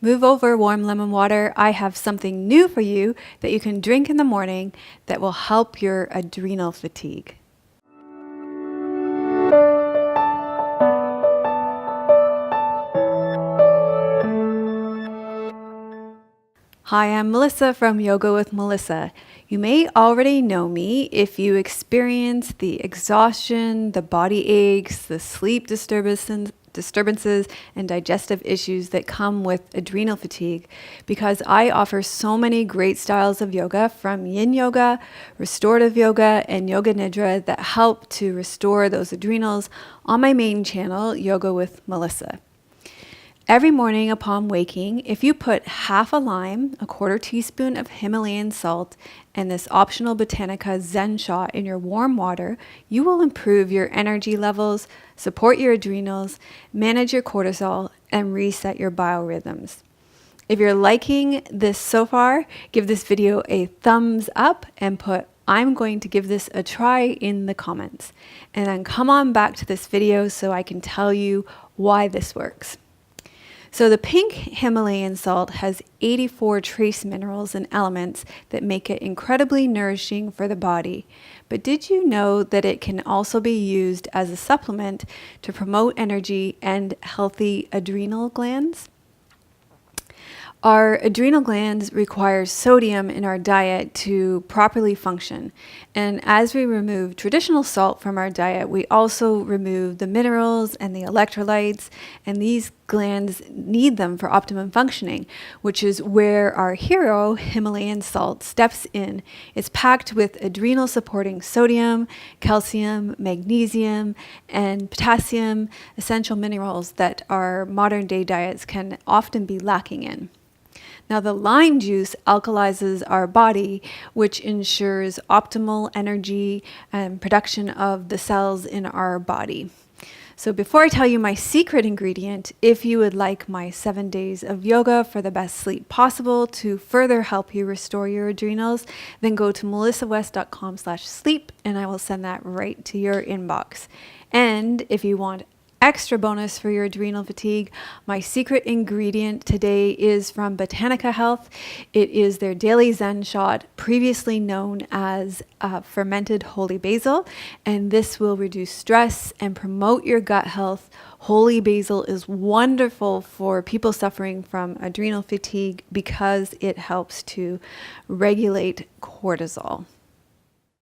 Move over warm lemon water. I have something new for you that you can drink in the morning that will help your adrenal fatigue. Hi, I'm Melissa from Yoga with Melissa. You may already know me if you experience the exhaustion, the body aches, the sleep disturbances, and digestive issues that come with adrenal fatigue, because I offer so many great styles of yoga, from yin yoga, restorative yoga, and yoga nidra, that help to restore those adrenals on my main channel, Yoga with Melissa. Every morning upon waking, if you put half a lime, a quarter teaspoon of Himalayan salt, and this optional Botanica Zen shot in your warm water, you will improve your energy levels, support your adrenals, manage your cortisol, and reset your biorhythms. If you're liking this so far, give this video a thumbs up and put "I'm going to give this a try" in the comments. And then come on back to this video so I can tell you why this works. So the pink Himalayan salt has 84 trace minerals and elements that make it incredibly nourishing for the body. But did you know that it can also be used as a supplement to promote energy and healthy adrenal glands? Our adrenal glands require sodium in our diet to properly function. And as we remove traditional salt from our diet, we also remove the minerals and the electrolytes, and these glands need them for optimum functioning, which is where our hero, Himalayan salt, steps in. It's packed with adrenal supporting sodium, calcium, magnesium, and potassium, essential minerals that our modern day diets can often be lacking in. Now, the lime juice alkalizes our body, which ensures optimal energy and production of the cells in our body. So before I tell you my secret ingredient, if you would like my 7 days of yoga for the best sleep possible to further help you restore your adrenals, then go to melissawest.com/sleep and I will send that right to your inbox. And if you want extra bonus for your adrenal fatigue, my secret ingredient today is from Botanica Health. It is their daily Zen shot, previously known as fermented holy basil, and this will reduce stress and promote your gut health. Holy basil is wonderful for people suffering from adrenal fatigue because it helps to regulate cortisol.